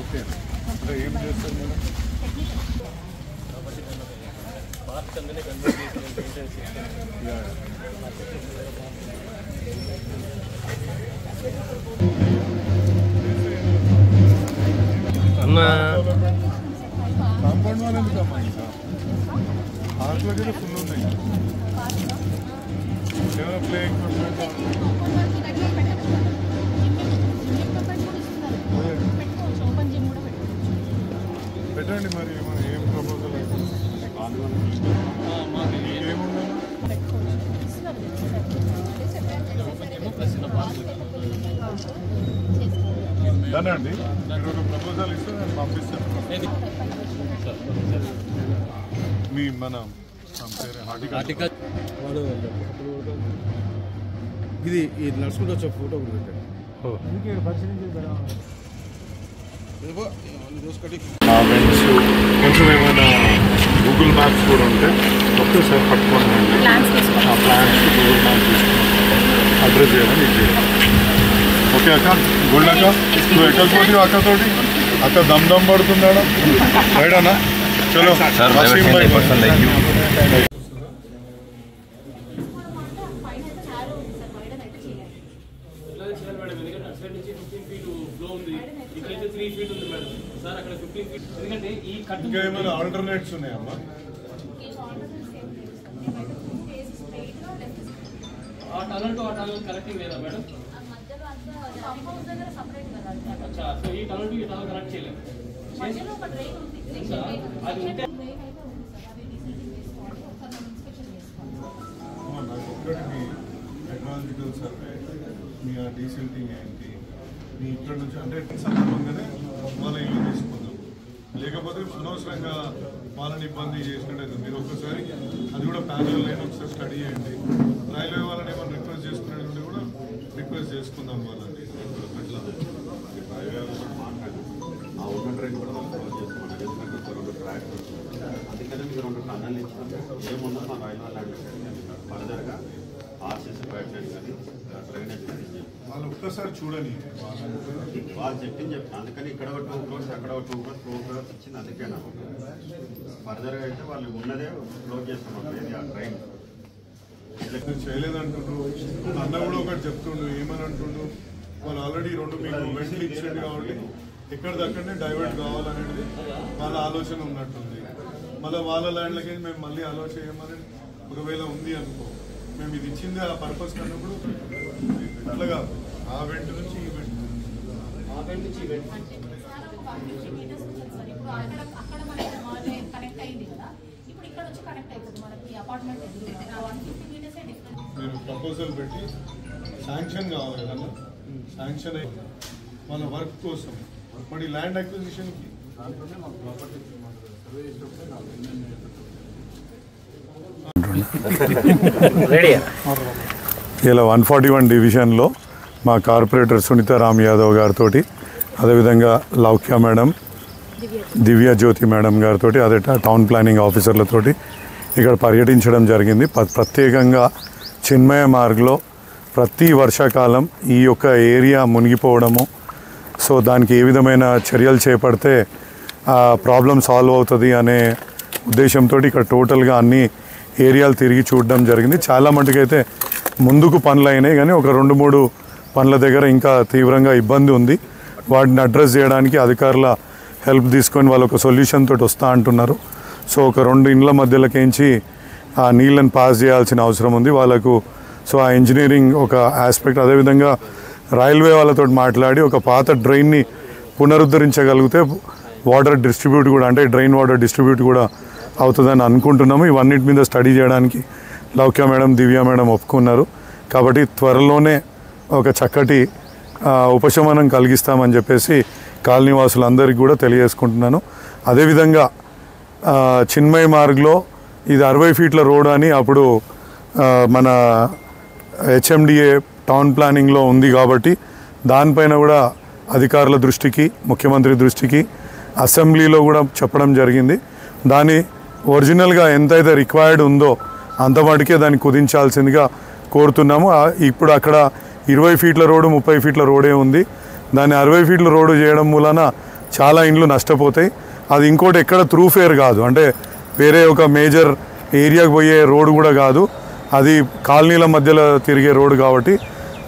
Okay ఏం చేస్తారు madam? అన్న కాంపౌండ్ వాళ్ళు ఎందుకమ్మా ఇంకా హాస్టల్కి ఫుల్ ఉన్నాయి. ఏమైనా ప్లే ఎక్విప్మెంట్ పెట్టండి. మరి ఏం ప్రపోజల్ అయితే ఏముందా? దానండి మీరు ఒక ప్రపోజల్ ఇస్తే నేను పంపిస్తాను. మీ మన ఇది నడుచుకుంటూ వచ్చే ఫోటో కూడా పెట్టండి. కొంచెం ఏమైనా గూగుల్ మ్యాప్స్ కూడా ఉంటే ఒక్కసారి పట్టుకోండి. ఆ ప్లాన్స్ గూగుల్ మ్యాప్స్ తీసుకుని అడ్రస్ చేయడం ఇది. ఓకే అక్క, గుడ్ అక్క. నువ్వు ఎక్కకపోతే అక్కతోటి అక్క దమ్ దమ్ పడుతుందా రైడన్నా? చలో ఇంకా ఏమైనా ఆల్టర్నేట్స్ ఉన్నాయమ్మా? కనెక్టింగ్ లేదా మేడం? ఈ టనల్ టు ఈ టనల్ కనెక్ట్ చేయలేదు. టెక్నాలజికల్ సర్వే మీ డీసెంటింగ్ ఏంటి మీ ఇక్కడ నుంచి అంటే సందర్భంగానే వాళ్ళ ఇల్లు తీసుకుందాం. లేకపోతే అనవసరంగా వాళ్ళని ఇబ్బంది చేసినట్టు మీరు ఒక్కసారి అది కూడా ప్యానల్ లైన్ ఒకసారి స్టడీ చేయండి. రైల్వే వాళ్ళని ఏమైనా రిక్వెస్ట్ చేసుకునేది కూడా రిక్వెస్ట్ చేసుకుందాం వాళ్ళని. అట్లా అందుకనే మీరు రెండు టన్నల్ ఇచ్చినాం. ఏమున్నా మా రైల్వే ల్యాండ్ ఫర్దర్గా ఆర్సీసీ బయట కానీ డ్రైనేజ్ కానీ వాళ్ళు ఒక్కసారి చూడని వాళ్ళు చెప్పింది అందుకని ఇక్కడ ఒక 2 crores అక్కడ ఒక 2 crores 4 crores వచ్చింది. అందుకేనా ఫర్దర్గా అయితే వాళ్ళు ఉన్నదే క్లోజ్ చేస్తాం. ఏది ఆ ట్రైన్ చేయలేదంటుండ్రు. అన్న కూడా ఒకటి చెప్తుండు. ఏమని అంటుండు, వాళ్ళు ఆల్రెడీ 2 మీకు వెంటలు ఇచ్చేది కాబట్టి ఎక్కడిదక్కడనే డైవర్ట్ కావాలనేది వాళ్ళ ఆలోచన ఉన్నట్టుంది. మళ్ళీ వాళ్ళ ల్యాండ్లకి మేము మళ్ళీ అలో చేయమని ఒకవేళ ఉంది అనుకో, మేము ఇది ఇచ్చింది ఆ పర్పస్ కన్నప్పుడు అట్లాగా ఆ వెంట నుంచి ఈ వెంట మీరు ప్రపోజల్ పెట్టి శాంక్షన్ కావాలి కదా. శాంక్షన్ అయి మన వర్క్ కోసం మరి ల్యాండ్ అక్విజిషన్కి ఇలా 141 డివిజన్లో మా కార్పొరేటర్ సునీతారామ్ యాదవ్ గారితో, అదేవిధంగా లౌక్య మేడం, దివ్య జ్యోతి మేడం గారితో, అదే టౌన్ ప్లానింగ్ ఆఫీసర్లతో ఇక్కడ పర్యటించడం జరిగింది. ప్రత్యేకంగా చిన్మయ మార్గ్లో ప్రతి వర్షాకాలం ఈ యొక్క ఏరియా మునిగిపోవడము, సో దానికి ఏ విధమైన చర్యలు చేపడితే ప్రాబ్లం సాల్వ్ అవుతుంది అనే ఉద్దేశంతో ఇక్కడ టోటల్గా అన్ని ఏరియాలు తిరిగి చూడడం జరిగింది. చాలా మటుకైతే ముందుకు పనులు అయినాయి, కానీ ఒక 2-3 పనుల దగ్గర ఇంకా తీవ్రంగా ఇబ్బంది ఉంది. వాటిని అడ్రస్ చేయడానికి అధికారుల హెల్ప్ తీసుకొని వాళ్ళు ఒక సొల్యూషన్ తోటి వస్తూ అంటున్నారు. సో ఒక 2 ఇండ్ల మధ్యలోకించి ఆ నీళ్ళని పాస్ చేయాల్సిన అవసరం ఉంది వాళ్ళకు. సో ఆ ఇంజనీరింగ్ ఒక ఆస్పెక్ట్, అదేవిధంగా రైల్వే వాళ్ళతో మాట్లాడి ఒక పాత డ్రైన్ని పునరుద్ధరించగలిగితే వాటర్ డిస్ట్రిబ్యూట్ కూడా, అంటే డ్రైన్ వాటర్ డిస్ట్రిబ్యూట్ కూడా అవుతుందని అనుకుంటున్నాము. ఇవన్నిటి మీద స్టడీ చేయడానికి లౌక్య మేడం, దివ్య మేడం ఒప్పుకున్నారు. కాబట్టి త్వరలోనే ఒక చక్కటి ఉపశమనం కలిగిస్తామని చెప్పేసి కాలనీవాసులందరికీ కూడా తెలియజేసుకుంటున్నాను. అదేవిధంగా చిన్మయ మార్గ్లో ఇది 60 ఫీట్ల రోడ్ అని అప్పుడు మన హెచ్ఎండిఏ టౌన్ ప్లానింగ్లో ఉంది కాబట్టి దానిపైన కూడా అధికారుల దృష్టికి, ముఖ్యమంత్రి దృష్టికి, అసెంబ్లీలో కూడా చెప్పడం జరిగింది. దాని ఒరిజినల్గా ఎంతైతే రిక్వైర్డ్ ఉందో అంత మటుకే దాన్ని కుదించాల్సిందిగా కోరుతున్నాము. ఇప్పుడు అక్కడ 20 ఫీట్ల రోడ్డు, 30 ఫీట్ల రోడే ఉంది. దాన్ని 60 ఫీట్ల రోడ్డు చేయడం మూలన చాలా ఇండ్లు నష్టపోతాయి. అది ఇంకోటి ఎక్కడ త్రూ ఫేర్ కాదు, అంటే వేరే ఒక మేజర్ ఏరియాకి పోయే రోడ్డు కూడా కాదు, అది కాలనీల మధ్యలో తిరిగే రోడ్డు కాబట్టి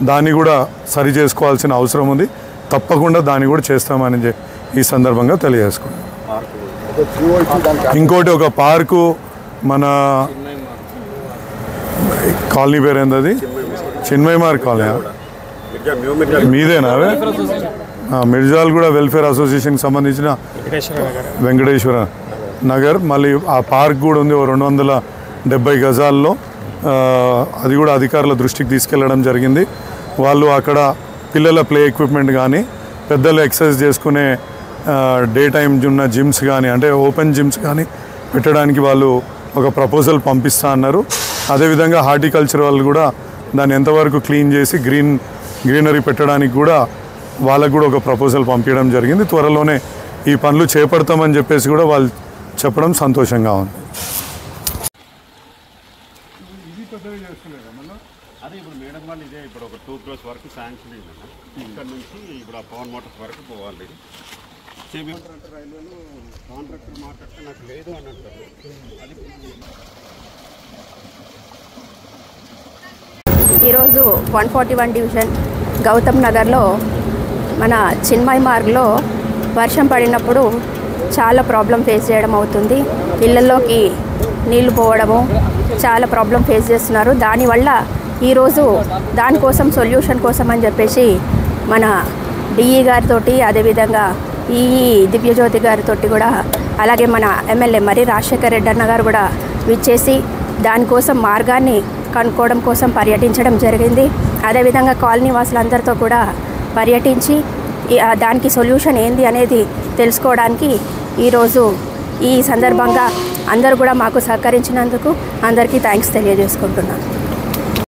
దాన్ని కూడా సరి చేసుకోవాల్సిన అవసరం ఉంది. తప్పకుండా దాన్ని కూడా చేస్తామని ఈ సందర్భంగా తెలియజేసుకున్నాం. ఇంకోటి ఒక పార్కు మన కాలనీ పేరు ఏంది, అది చిన్మయ్ మార్గ్ కాలనీ మీదేనా? మిర్జాల్ కూడా వెల్ఫేర్ అసోసియేషన్కి సంబంధించిన వెంకటేశ్వర నగర్, మళ్ళీ ఆ పార్క్ కూడా ఉంది 270 గజాల్లో. అది కూడా అధికారుల దృష్టికి తీసుకెళ్లడం జరిగింది. వాళ్ళు అక్కడ పిల్లల ప్లే ఎక్విప్మెంట్ కానీ, పెద్దలు ఎక్సర్సైజ్ చేసుకునే డే టైం ఉన్న జిమ్స్ కానీ, అంటే ఓపెన్ జిమ్స్ కానీ పెట్టడానికి వాళ్ళు ఒక ప్రపోజల్ పంపిస్తా అన్నారు. అదేవిధంగా హార్టికల్చర్ వాళ్ళు కూడా దాన్ని ఎంతవరకు క్లీన్ చేసి గ్రీనరీ పెట్టడానికి కూడా వాళ్ళకు కూడా ఒక ప్రపోజల్ పంపించడం జరిగింది. త్వరలోనే ఈ పనులు చేపడతామని చెప్పేసి కూడా వాళ్ళు చెప్పడం సంతోషంగా ఉంది. అదే ఇప్పుడు మేడం వాళ్ళు ఇదే ఇప్పుడు ఒక 2 crores వరకు శాంక్షన్ అయిందన్న. ఇక్కడ నుంచి ఇప్పుడు ఆ పవన్ మోటార్స్ వరకు పోవాలి. రైల్వేలో కాంట్రాక్టర్ మాట్లాడితే నాకు లేదు అని అంటారు. ఈరోజు 141 డివిజన్ గౌతమ్ నగర్లో మన చిన్మయ్ మార్గ్లో వర్షం పడినప్పుడు చాలా ప్రాబ్లం ఫేస్ చేయడం అవుతుంది. ఇళ్ళల్లోకి నీళ్లు పోవడము చాలా ప్రాబ్లం ఫేస్ చేస్తున్నారు. దానివల్ల ఈరోజు దానికోసం సొల్యూషన్ కోసం అని చెప్పేసి మన డిఈ గారితో, అదేవిధంగా ఈఈ దివ్యజ్యోతి గారితో కూడా, అలాగే మన ఎమ్మెల్యే మరి రాజశేఖర్ రెడ్డి అన్న గారు కూడా విచ్చేసి దానికోసం మార్గాన్ని కనుక్కోవడం కోసం పర్యటించడం జరిగింది. అదేవిధంగా కాలనీ వాసులందరితో కూడా పర్యటించి దానికి సొల్యూషన్ ఏంది అనేది తెలుసుకోవడానికి ఈరోజు ఈ సందర్భంగా అందరూ కూడా మాకు సహకరించినందుకు అందరికీ థ్యాంక్స్ తెలియజేసుకుంటున్నాను.